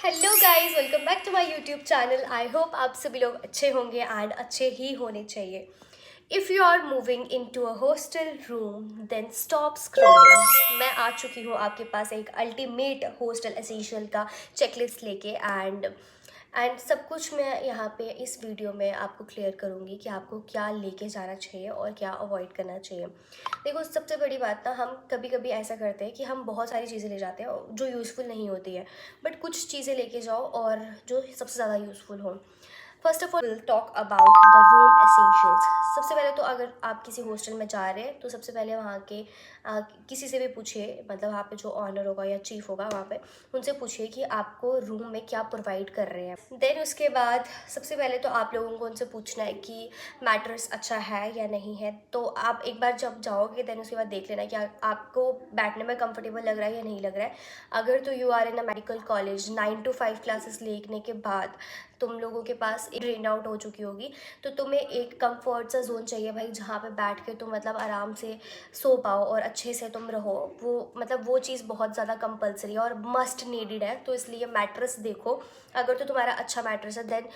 Hello guys, welcome back to my YouTube channel. I hope आप सभी लोग अच्छे होंगे एंड अच्छे ही होने चाहिए। If you are moving in to a hostel room then stop scrolling. मैं आ चुकी हूँ आपके पास एक अल्टीमेट हॉस्टल एसेंशियल का चेकलिस्ट लेके एंड सब कुछ मैं यहाँ पे इस वीडियो में आपको क्लियर करूँगी कि आपको क्या लेके जाना चाहिए और क्या अवॉइड करना चाहिए। देखो, सबसे बड़ी बात ना, हम कभी कभी ऐसा करते हैं कि हम बहुत सारी चीज़ें ले जाते हैं जो यूज़फुल नहीं होती है, बट कुछ चीज़ें लेके जाओ और जो सबसे ज़्यादा यूज़फुल हो। First of all will talk about the room essentials. सबसे पहले तो अगर आप किसी हॉस्टल में जा रहे हैं तो सबसे पहले वहाँ के किसी से भी पूछिए, मतलब वहाँ पे जो ऑनर होगा या चीफ होगा वहाँ पे, उनसे पूछिए कि आपको रूम में क्या प्रोवाइड कर रहे हैं। देन उसके बाद सबसे पहले तो आप लोगों को उनसे पूछना है कि मैट्रेस अच्छा है या नहीं है। तो आप एक बार जब जाओगे देन उसके बाद देख लेना कि आपको बैठने में कंफर्टेबल लग रहा है या नहीं लग रहा है। अगर तो you are in a medical college 9 to 5 classes लेने के बाद तुम लोगों के पास एक ड्रेन आउट हो चुकी होगी, तो तुम्हें एक कंफर्ट सा जोन चाहिए भाई, जहाँ पे बैठ के तुम मतलब आराम से सो पाओ और अच्छे से तुम रहो। वो मतलब वो चीज़ बहुत ज़्यादा कंपलसरी है और मस्ट नीडेड है। तो इसलिए मैट्रेस देखो, अगर तो तुम्हारा अच्छा मैट्रेस है देन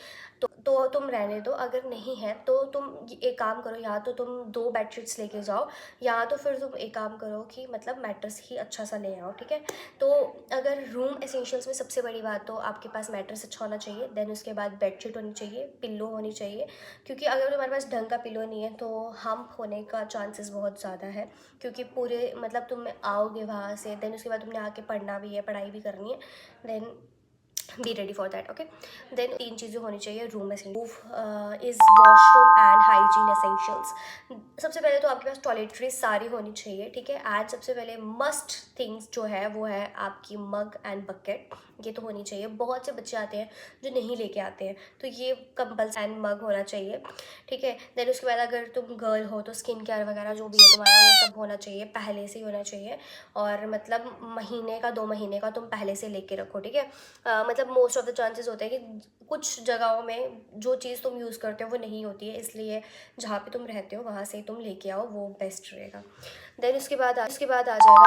तो तुम रहने दो, अगर नहीं है तो तुम एक काम करो, या तो तुम 2 बेडशीट्स लेके जाओ, या तो फिर तुम एक काम करो कि मतलब मैट्रेस ही अच्छा सा ले आओ, ठीक है। तो अगर रूम एसेंशियल्स में सबसे बड़ी बात तो आपके पास मैट्रेस अच्छा होना चाहिए, देन उसके बाद बेडशीट होनी चाहिए, पिल्लो होनी चाहिए। क्योंकि अगर तुम्हारे पास ढंग का पिल्लो नहीं है तो हम्प होने का चांसेस बहुत ज़्यादा है। क्योंकि पूरे मतलब तुम आओगे वहाँ से, देन उसके बाद तुमने आके पढ़ना भी है, पढ़ाई भी करनी है, then be ready for that, okay. Then 3 चीज़ें होनी चाहिए रूम में। Is washroom and hygiene essentials. सबसे पहले तो आपके पास टॉयलेटरी सारी होनी चाहिए, ठीक है। एंड सबसे पहले मस्ट थिंग्स जो है वो है आपकी मग एंड बकेट। ये तो होनी चाहिए। बहुत से बच्चे आते हैं जो नहीं लेके आते हैं, तो ये कंपल्सरी एंड मग होना चाहिए, ठीक है। देन उसके बाद अगर तुम गर्ल हो तो स्किन केयर वगैरह जो भी है तुम्हारा वो सब होना चाहिए, पहले से ही होना चाहिए। और मतलब महीने का 2 महीने का तुम पहले से लेके रखो, ठीक है। मतलब मोस्ट ऑफ द चांसेस होते हैं कि कुछ जगहों में जो चीज़ तुम यूज़ करते हो वो नहीं होती है, इसलिए जहाँ पे तुम रहते हो वहाँ से तुम लेके आओ, वो बेस्ट रहेगा। देन उसके बाद आ जाएगा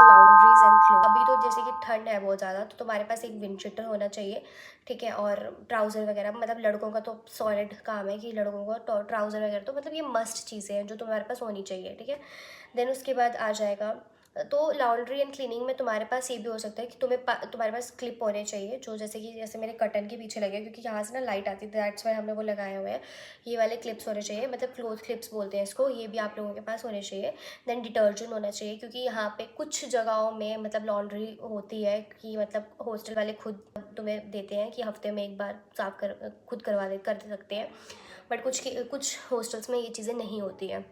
लॉन्ड्रीज एंड क्लोथ। अभी तो जैसे कि ठंड है बहुत ज़्यादा, तो तुम्हारे पास एक विंड शीटर होना चाहिए, ठीक है। और ट्राउज़र वगैरह, मतलब लड़कों का तो सॉलिड काम है कि लड़कों को ट्राउज़र वगैरह, तो मतलब ये मस्ट चीज़ें हैं जो तुम्हारे पास होनी चाहिए, ठीक है। देन उसके बाद आ जाएगा, तो लॉन्ड्री एंड क्लीनिंग में तुम्हारे पास ये भी हो सकता है कि तुम्हारे पास क्लिप होने चाहिए, जो जैसे मेरे कर्टन के पीछे लगे, क्योंकि यहाँ से ना लाइट आती है, दैट्स वाई हमने वो लगाए हुए हैं। ये वाले क्लिप्स होने चाहिए, मतलब क्लोथ क्लिप्स बोलते हैं इसको, ये भी आप लोगों के पास होने चाहिए। देन डिटर्जेंट होना चाहिए, क्योंकि यहाँ पे कुछ जगहों में मतलब लॉन्ड्री होती है कि मतलब हॉस्टल वाले खुद तुम्हें देते हैं कि हफ्ते में एक बार साफ खुद कर सकते हैं, बट कुछ हॉस्टल्स में ये चीज़ें नहीं होती हैं।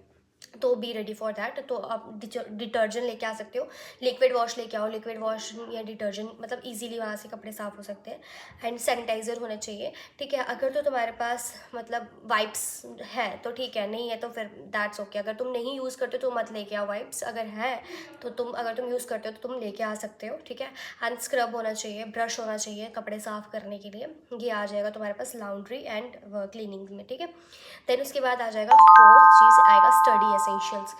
तो बी रेडी फॉर दैट। तो आप डिटर्जेंट लेके आ सकते हो, लिक्विड वॉश लेके आओ। लिक्विड वॉश या डिटर्जेंट मतलब इजीली वहाँ से कपड़े साफ़ हो सकते हैं। एंड सैनिटाइज़र होना चाहिए, ठीक है। अगर तो तुम्हारे पास मतलब वाइप्स है तो ठीक है, नहीं है तो फिर दैट्स ओके। अगर तुम नहीं यूज़ करते तो मत लेके आओ वाइप्स, अगर तुम यूज़ करते हो तो तुम लेके आ सकते हो, ठीक है। एंड स्क्रब होना चाहिए, ब्रश होना चाहिए कपड़े साफ़ करने के लिए। ये आ जाएगा तुम्हारे पास लॉन्ड्री एंड क्लीनिंग में, ठीक है। देन उसके बाद आ जाएगा, फोर्थ चीज़ आएगा स्टडी एसेंशियल्स।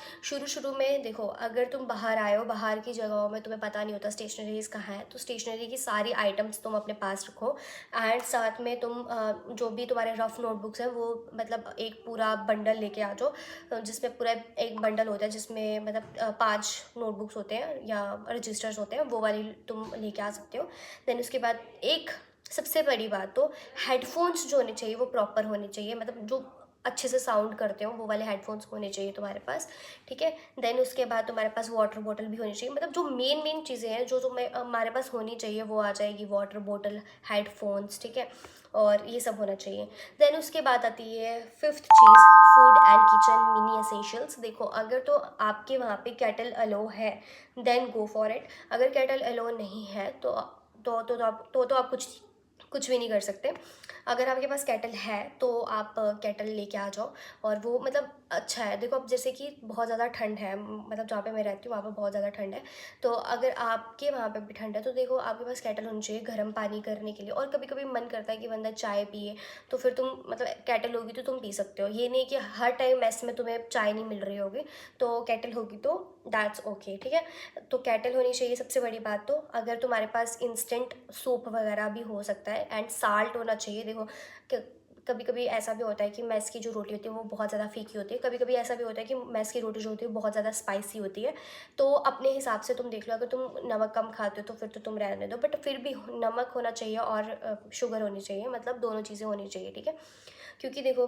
शुरू में देखो, अगर तुम बाहर आए हो, बाहर की जगहों में तुम्हें पता नहीं होता स्टेशनरीज कहाँ है, तो स्टेशनरी की सारी आइटम्स तुम अपने पास रखो। एंड साथ में तुम जो भी तुम्हारे रफ नोटबुक्स हैं वो मतलब एक पूरा बंडल लेके आ जाओ, जिसमें पूरा एक बंडल होता है जिसमें मतलब 5 नोटबुक्स होते हैं या रजिस्टर्स होते हैं, वो वाली तुम लेके आ सकते हो। देन उसके बाद एक सबसे बड़ी बात तो हेडफोन्स जो होने चाहिए वो प्रॉपर होने चाहिए, मतलब जो अच्छे से साउंड करते हो वो वाले हेडफोन्स होने चाहिए तुम्हारे पास, ठीक है। देन उसके बाद तुम्हारे पास वाटर बॉटल भी होनी चाहिए, मतलब जो मेन चीज़ें हैं जो तुम्हें हमारे पास होनी चाहिए वो आ जाएगी, वाटर बॉटल, हेडफोन्स, ठीक है। और ये सब होना चाहिए। देन उसके बाद आती है fifth cheese, food and kitchen mini essentials. देखो, अगर तो आपके वहाँ पे केटल अलो है देन गो फॉर इट। अगर केटल अलो नहीं है तो आप कुछ भी नहीं कर सकते। अगर आपके पास केटल है तो आप केटल लेके आ जाओ, और वो मतलब अच्छा है। देखो अब जैसे कि बहुत ज़्यादा ठंड है, मतलब जहाँ पे मैं रहती हूँ वहाँ पे बहुत ज़्यादा ठंड है, तो अगर आपके वहाँ पे भी ठंड है तो देखो आपके पास केटल होनी चाहिए गर्म पानी करने के लिए। और कभी कभी मन करता है कि बंदा चाय पिए, तो फिर तुम मतलब केटल होगी तो तुम पी सकते हो। ये नहीं कि हर टाइम मेस में तुम्हें चाय नहीं मिल रही होगी, तो केटल होगी तो दैट्स ओके, ठीक है। तो केटल होनी चाहिए सबसे बड़ी बात। तो अगर तुम्हारे पास इंस्टेंट सूप वगैरह भी हो सकता है, एंड साल्ट होना चाहिए। देखो कभी कभी ऐसा भी होता है कि मैस की जो रोटी होती है वो बहुत ज़्यादा फीकी होती है, कभी कभी ऐसा भी होता है कि मैस की रोटी जो होती है वो बहुत ज़्यादा स्पाइसी होती है। तो अपने हिसाब से तुम देख लो, अगर तुम नमक कम खाते हो तो फिर तो तुम रहने दो, बट फिर भी नमक होना चाहिए और शुगर होनी चाहिए, मतलब दोनों चीज़ें होनी चाहिए, ठीक है। क्योंकि देखो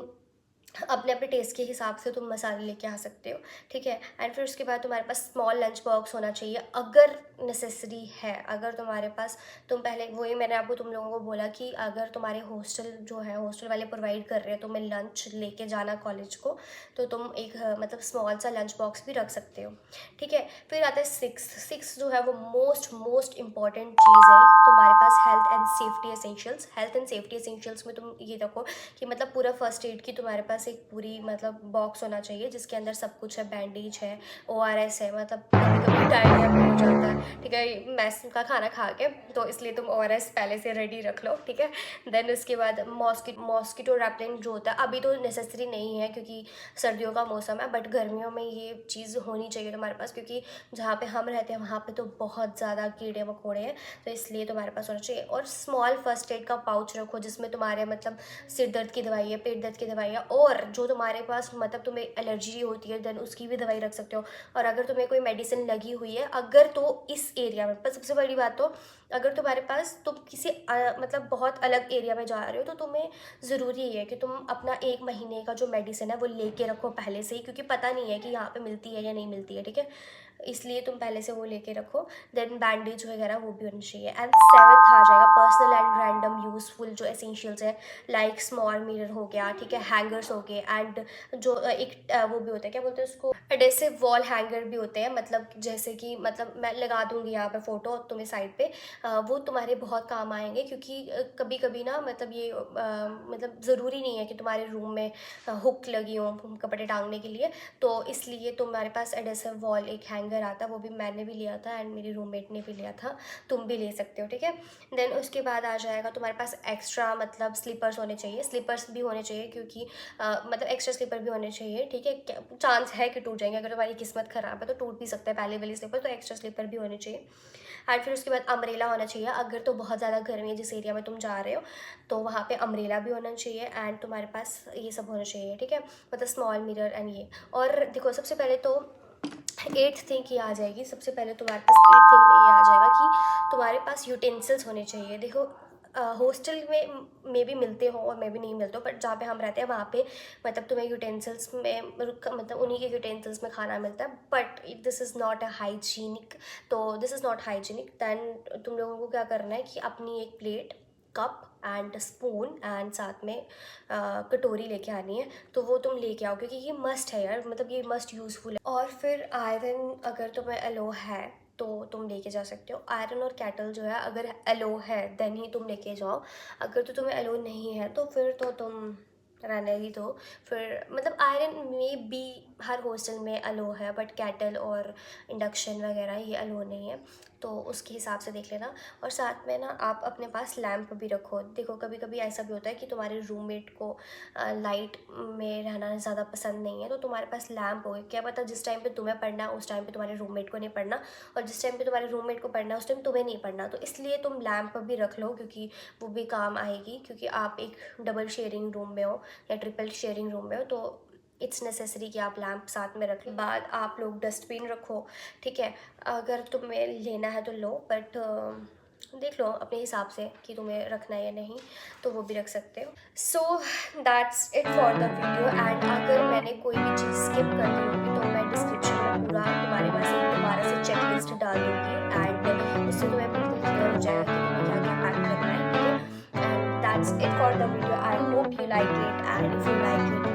अपने अपने टेस्ट के हिसाब से तुम मसाले लेके आ सकते हो, ठीक है। एंड फिर उसके बाद तुम्हारे पास स्मॉल लंच बॉक्स होना चाहिए अगर नेसेसरी है। अगर तुम्हारे पास, तुम पहले वही मैंने आपको तुम लोगों को बोला कि अगर तुम्हारे हॉस्टल जो है हॉस्टल वाले प्रोवाइड कर रहे हैं तुम्हें लंच लेके जाना कॉलेज को, तो तुम एक मतलब स्मॉल सा लंच बॉक्स भी रख सकते हो, ठीक है। फिर आता है सिक्स जो है वो मोस्ट मोस्ट इंपॉर्टेंट चीज़ है तुम्हारे पास, health and safety essentials. Health and safety essentials में तुम ये रखो कि मतलब पूरा फर्स्ट एड की तुम्हारे पास एक पूरी मतलब बॉक्स होना चाहिए जिसके अंदर सब कुछ है, बैंडेज है, ORS है, मतलब कभी कभी डायरिया भी हो जाता है, ठीक है, मैस का खाना खा के, तो इसलिए तुम ORS पहले से रेडी रख लो, ठीक है। देन उसके बाद मॉस्किटो रैपलेंट जो होता है अभी तो नेसेसरी नहीं है क्योंकि सर्दियों का मौसम है, बट गर्मियों में ये चीज़ होनी चाहिए तुम्हारे पास, क्योंकि जहाँ पे हम रहते हैं वहाँ पे तो बहुत ज़्यादा कीड़े मकोड़े हैं, तो इसलिए तुम्हारे पास होना चाहिए। और स्मॉल फर्स्ट एड का पाउच रखो जिसमें तुम्हारे मतलब सिर दर्द की दवाई है, पेट दर्द की दवाई है, और जो तुम्हारे पास मतलब तुम्हें एलर्जी होती है देन उसकी भी दवाई रख सकते हो। और अगर तुम्हें कोई मेडिसिन लगी हुई है अगर, तो इस एरिया में, पर सबसे बड़ी बात तो अगर तुम्हारे पास तुम किसी मतलब बहुत अलग एरिया में जा रहे हो तो तुम्हें ज़रूरी है कि तुम अपना 1 महीने का जो मेडिसिन है वो लेके रखो पहले से ही, क्योंकि पता नहीं है कि यहाँ पे मिलती है या नहीं मिलती है, ठीक है, इसलिए तुम पहले से वो लेके रखो। देन बैंडेज वगैरह वो भी होनी चाहिए। एंड सेवन्थ आ जाएगा पर्सनल एंड रैंडम यूजफुल जो एसेंशियल्स है, लाइक स्मॉल मिरर हो गया, ठीक है, हैंगर्स हो गए, एंड जो एक वो भी होता है, क्या बोलते हैं उसको, एडेसिव वॉल हैंगर भी होते हैं, मतलब जैसे कि मतलब मैं लगा दूंगी यहाँ पे फोटो तुम्हें साइड पे, वो तुम्हारे बहुत काम आएंगे, क्योंकि कभी कभी ना मतलब ये मतलब ज़रूरी नहीं है कि तुम्हारे रूम में हुक लगी हो कपड़े टांगने के लिए, तो इसलिए तुम्हारे पास एडेसिव वॉल एक हैंगर आता है, वो भी मैंने भी लिया था एंड मेरी रूममेट ने भी लिया था, तुम भी ले सकते हो, ठीक है। देन उसके बाद आ जाएगा तुम्हारे पास एक्स्ट्रा मतलब स्लीपर्स होने चाहिए, स्लीपर्स भी होने चाहिए क्योंकि मतलब एक्स्ट्रा स्लीपर भी होने चाहिए, ठीक है। चांस है कि टूट जाएंगे, अगर तुम्हारी किस्मत ख़राब है तो टूट भी सकता है पहले वाली स्लीपर, तो एक्स्ट्रा स्लीपर भी होने चाहिए। एंड फिर उसके बाद अम्ब्रेला होना चाहिए, अगर तो बहुत ज़्यादा गर्मी है जिस एरिया में तुम जा रहे हो तो वहाँ पे अम्ब्रेला भी होना चाहिए, एंड तुम्हारे पास ये सब होना चाहिए, ठीक है, मतलब स्मॉल मिरर एंड ये। और देखो सबसे पहले तो 8th थिंग ये आ जाएगी, सबसे पहले तुम्हारे पास 8th थिंग में ये आ जाएगा कि तुम्हारे पास यूटेंसिल्स होने चाहिए। देखो हॉस्टल में भी मिलते हो और मैं भी नहीं मिलते हो, बट जहाँ पे हम रहते हैं वहाँ पे मतलब तुम्हें यूटेंसिल्स में मतलब उन्हीं के यूटेंसिल्स में खाना मिलता है, but this is not a hygienic, तो this is not hygienic. Then तुम लोगों को क्या करना है कि अपनी एक plate, cup and spoon and साथ में कटोरी लेके आनी है, तो वो तुम लेके आओ क्योंकि ये मस्ट है यार, मतलब ये मस्ट यूज़फुल है। और फिर आयरन अगर तुम्हें अलो है तो तुम लेके जा सकते हो, आयरन और कैटल जो है अगर अलो है देन ही तुम लेके जाओ, अगर तो तुम्हें अलो नहीं है तो फिर तो तुम रहने ही दो। फिर मतलब आयरन में भी हर हॉस्टल में अलो है, बट कैटल और इंडक्शन वगैरह ये अलो नहीं है, तो उसके हिसाब से देख लेना। और साथ में ना आप अपने पास लैंप भी रखो। देखो कभी कभी ऐसा भी होता है कि तुम्हारे रूममेट को लाइट में रहना ज़्यादा पसंद नहीं है, तो तुम्हारे पास लैंप हो, क्या पता जिस टाइम पे तुम्हें पढ़ना है उस टाइम पे तुम्हारे रूममेट को नहीं पढ़ना, और जिस टाइम पे तुम्हारे रूममेट को पढ़ना है उस टाइम तुम्हें नहीं पढ़ना, तो इसलिए तुम लैंप भी रख लो क्योंकि वो भी काम आएगी, क्योंकि आप एक डबल शेयरिंग रूम में हो या ट्रिपल शेयरिंग रूम में हो, तो इट्स नेसेसरी कि आप लैंप साथ में रखें। बाद आप लोग डस्टबिन रखो, ठीक है, अगर तुम्हें लेना है तो लो, बट देख लो अपने हिसाब से कि तुम्हें रखना है या नहीं, तो वो भी रख सकते हो। So that's it for the video. And अगर मैंने कोई भी चीज़ स्किप कर दी होगी तो मैं डिस्क्रिप्शन में पूरा तुम्हारे पास एक दोबारा से चेकलिस्ट डाल दूँगी, एंड उससे तुम्हें बिल्कुल क्लियर हो जाएगा कि तुम्हें क्या क्या पैक करना है, ठीक है। And that's it for the video. I hope you like it, and if you like it